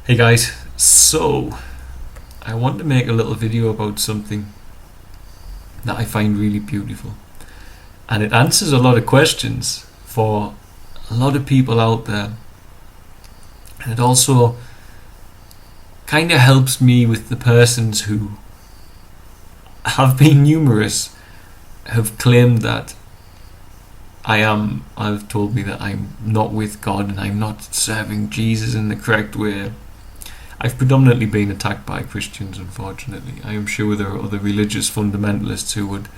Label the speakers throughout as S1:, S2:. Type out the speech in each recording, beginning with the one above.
S1: Hey guys, so I want to make a little video about something that I find really beautiful, and it answers a lot of questions for a lot of people out there, and it also kind of helps me with the persons who have been numerous, have claimed that I've told me that I'm not with God and I'm not serving Jesus in the correct way. I've predominantly been attacked by Christians, unfortunately. I am sure there are other religious fundamentalists who would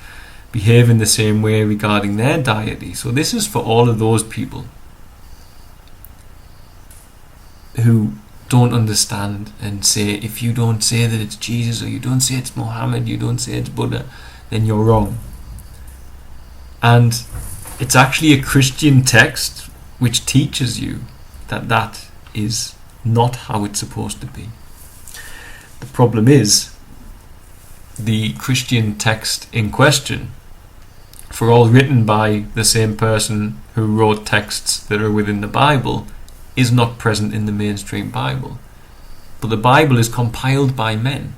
S1: behave in the same way regarding their deity. So this is for all of those people who don't understand and say, if you don't say that it's Jesus, or you don't say it's Muhammad, you don't say it's Buddha, then you're wrong. And it's actually a Christian text which teaches you that that is not how it's supposed to be. The problem is, the Christian text in question, for all written by the same person who wrote texts that are within the Bible, is not present in the mainstream Bible. But the Bible is compiled by men.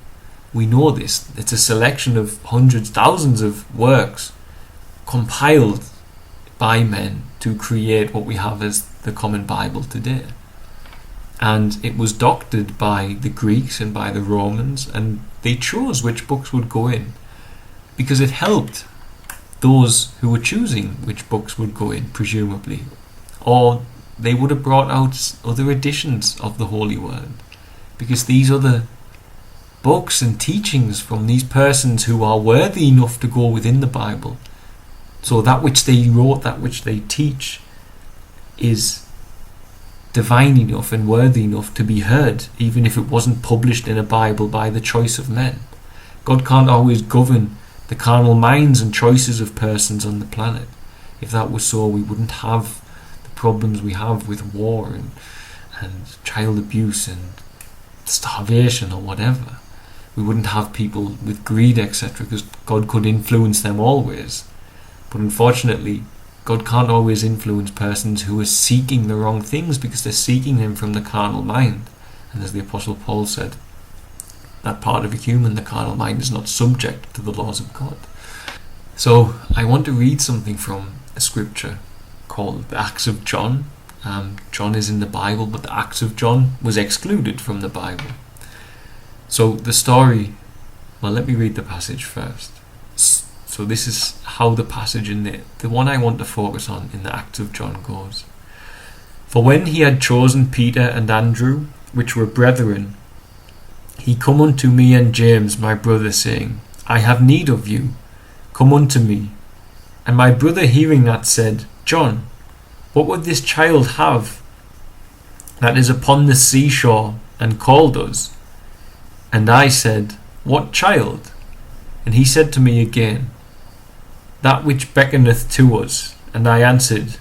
S1: We know this. It's a selection of hundreds, thousands of works compiled by men to create what we have as the common Bible today. And it was doctored by the Greeks and by the Romans, and they chose which books would go in because it helped those who were choosing which books would go in, presumably. Or they would have brought out other editions of the Holy Word, because these other books and teachings from these persons who are worthy enough to go within the Bible, so that which they wrote, that which they teach, is divine enough and worthy enough to be heard, even if it wasn't published in a Bible by the choice of men. God can't always govern the carnal minds and choices of persons on the planet. If that was so, we wouldn't have the problems we have with war and child abuse and starvation or whatever. We wouldn't have people with greed, etc., because God could influence them always. But unfortunately, God can't always influence persons who are seeking the wrong things, because they're seeking them from the carnal mind. And as the Apostle Paul said, that part of a human, the carnal mind, is not subject to the laws of God. So I want to read something from a scripture called the Acts of John. John is in the Bible, but the Acts of John was excluded from the Bible. So the story, well, let me read the passage first. So this is how the passage in the one I want to focus on in the Acts of John goes. For when he had chosen Peter and Andrew, which were brethren, he come unto me and James my brother, saying, I have need of you, come unto me. And my brother hearing that said, John, what would this child have that is upon the seashore, and called us? And I said, What child? And he said to me again, That which beckoneth to us. And I answered,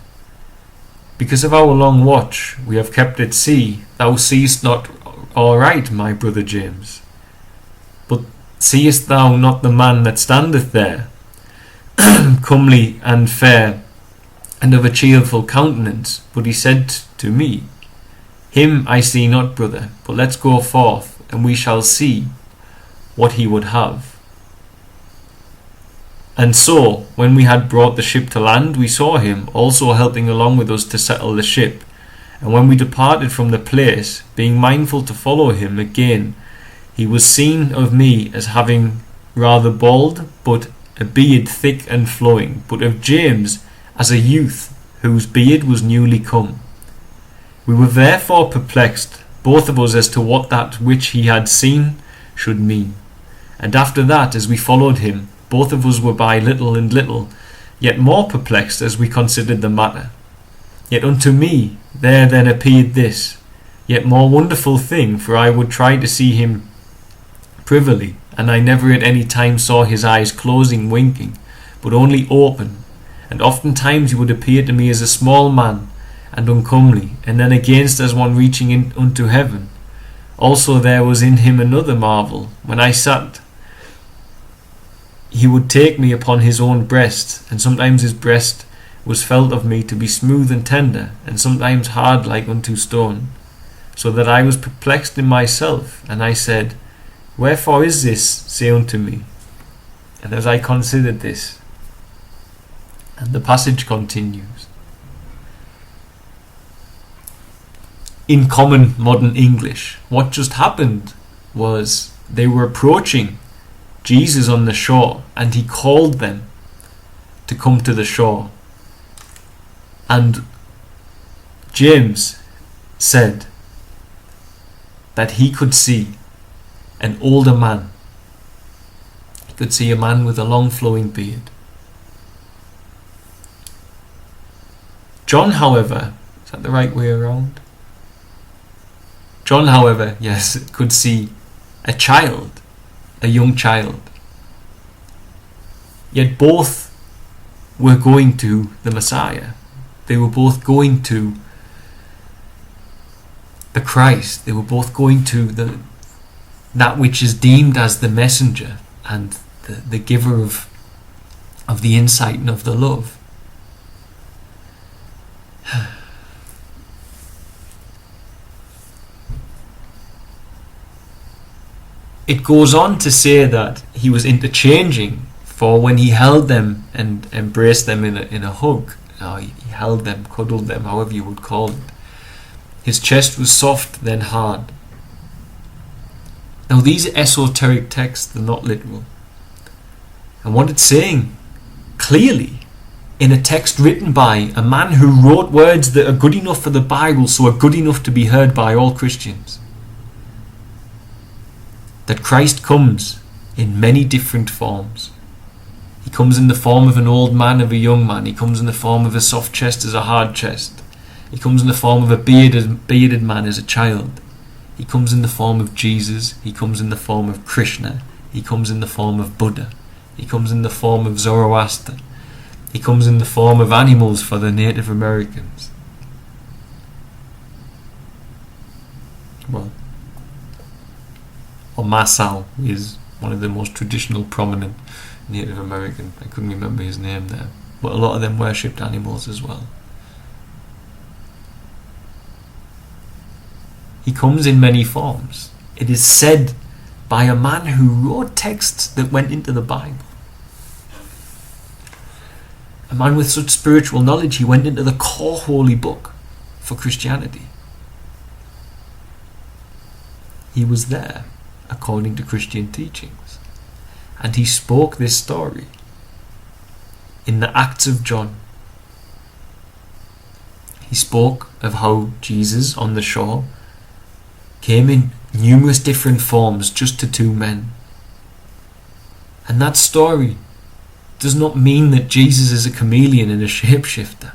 S1: Because of our long watch we have kept at sea, thou seest not aright, my brother James. But seest thou not the man that standeth there, comely and fair, and of a cheerful countenance? But he said to me, Him I see not, brother, but let's go forth, and we shall see what he would have. And so, when we had brought the ship to land, we saw him also helping along with us to settle the ship. And when we departed from the place, being mindful to follow him again, he was seen of me as having rather bald, but a beard thick and flowing, but of James as a youth whose beard was newly come. We were therefore perplexed, both of us, as to what that which he had seen should mean. And after that, as we followed him, both of us were by little and little, yet more perplexed as we considered the matter. Yet unto me there then appeared this, yet more wonderful thing, for I would try to see him privily, and I never at any time saw his eyes closing, winking, but only open. And oftentimes he would appear to me as a small man, and uncomely, and then against as one reaching in unto heaven. Also there was in him another marvel. When I sat, he would take me upon his own breast, and sometimes his breast was felt of me to be smooth and tender, and sometimes hard like unto stone. so that I was perplexed in myself, and I said, Wherefore is this, say unto me? And as I considered this, and the passage continues, in common modern English, what just happened was they were approaching Jesus on the shore, and he called them to come to the shore. And James said that he could see an older man. He could see a man with a long flowing beard. John, however, is that the right way around? John, however, yes, could see a child, a young child. Yet both were going to the Messiah. They were both going to the Christ. They were both going to that which is deemed as the messenger and the giver of the insight and of the love. It goes on to say that he was interchanging, for when he held them and embraced them in a hug, he held them, cuddled them, however you would call it, his chest was soft, then hard. Now these are esoteric texts, they're not literal. And what it's saying clearly in a text written by a man who wrote words that are good enough for the Bible, so are good enough to be heard by all Christians, that Christ comes in many different forms. He comes in the form of an old man, of a young man. He comes in the form of a soft chest as a hard chest. He comes in the form of a bearded man as a child. He comes in the form of Jesus. He comes in the form of Krishna. He comes in the form of Buddha. He comes in the form of Zoroaster. He comes in the form of animals for the Native Americans. Well, or Masao is one of the most traditional, prominent Native American. I couldn't remember his name there. But a lot of them worshipped animals as well. He comes in many forms. It is said by a man who wrote texts that went into the Bible. A man with such spiritual knowledge, he went into the core holy book for Christianity. He was there according to Christian teachings. And he spoke this story in the Acts of John. He spoke of how Jesus on the shore came in numerous different forms just to two men. And that story does not mean that Jesus is a chameleon and a shapeshifter.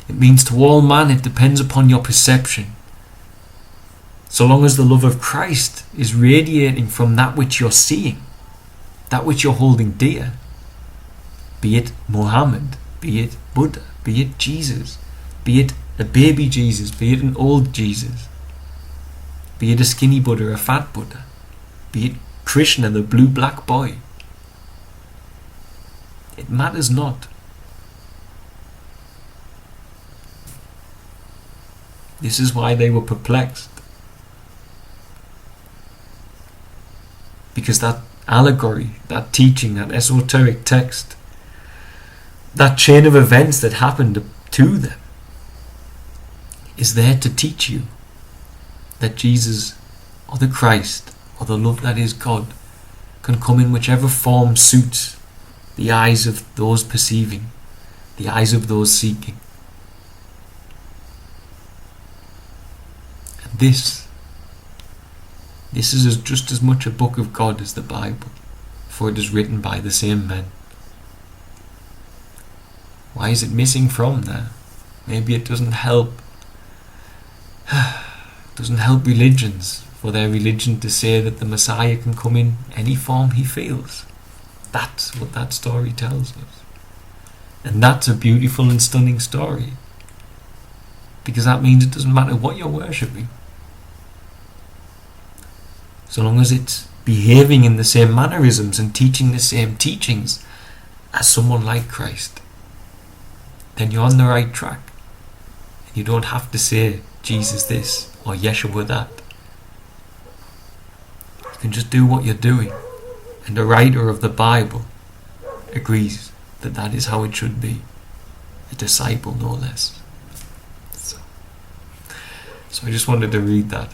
S1: It means to all man it depends upon your perception. So long as the love of Christ is radiating from that which you're seeing, that which you're holding dear, be it Muhammad, be it Buddha, be it Jesus, be it a baby Jesus, be it an old Jesus, be it a skinny Buddha, a fat Buddha, be it Krishna, the blue-black boy, it matters not. This is why they were perplexed. Because that allegory, that teaching, that esoteric text, that chain of events that happened to them is there to teach you that Jesus or the Christ or the love that is God can come in whichever form suits the eyes of those perceiving, the eyes of those seeking. And this is just as much a book of God as the Bible, for it is written by the same men. Why is it missing from there? Maybe it doesn't help religions for their religion to say that the Messiah can come in any form he feels. That's what that story tells us. And that's a beautiful and stunning story, because that means it doesn't matter what you're worshipping, so long as it's behaving in the same mannerisms and teaching the same teachings as someone like Christ, then you're on the right track. You don't have to say Jesus this or Yeshua that. You can just do what you're doing. And the writer of the Bible agrees that that is how it should be. A disciple, no less. So I just wanted to read that.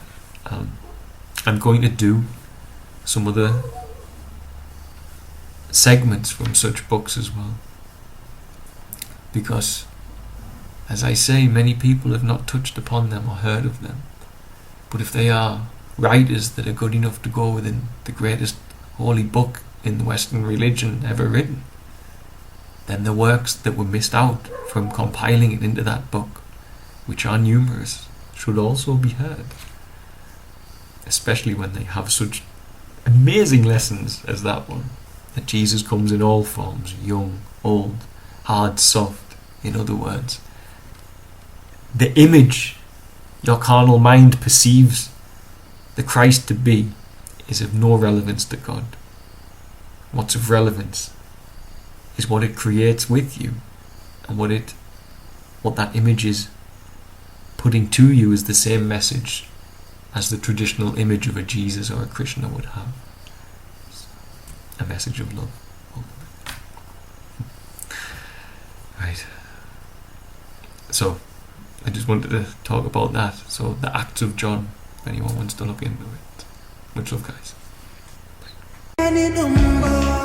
S1: I'm going to do some other segments from such books as well. Because, as I say, many people have not touched upon them or heard of them. But if they are writers that are good enough to go within the greatest holy book in the Western religion ever written, then the works that were missed out from compiling it into that book, which are numerous, should also be heard. Especially when they have such amazing lessons as that one, that Jesus comes in all forms, young, old, hard, soft, in other words. The image your carnal mind perceives the Christ to be is of no relevance to God. What's of relevance is what it creates with you, and what that image is putting to you is the same message as the traditional image of a Jesus or a Krishna would have. A message of love. Right. So, I just wanted to talk about that. So, the Acts of John, if anyone wants to look into it. Much love, guys. Bye.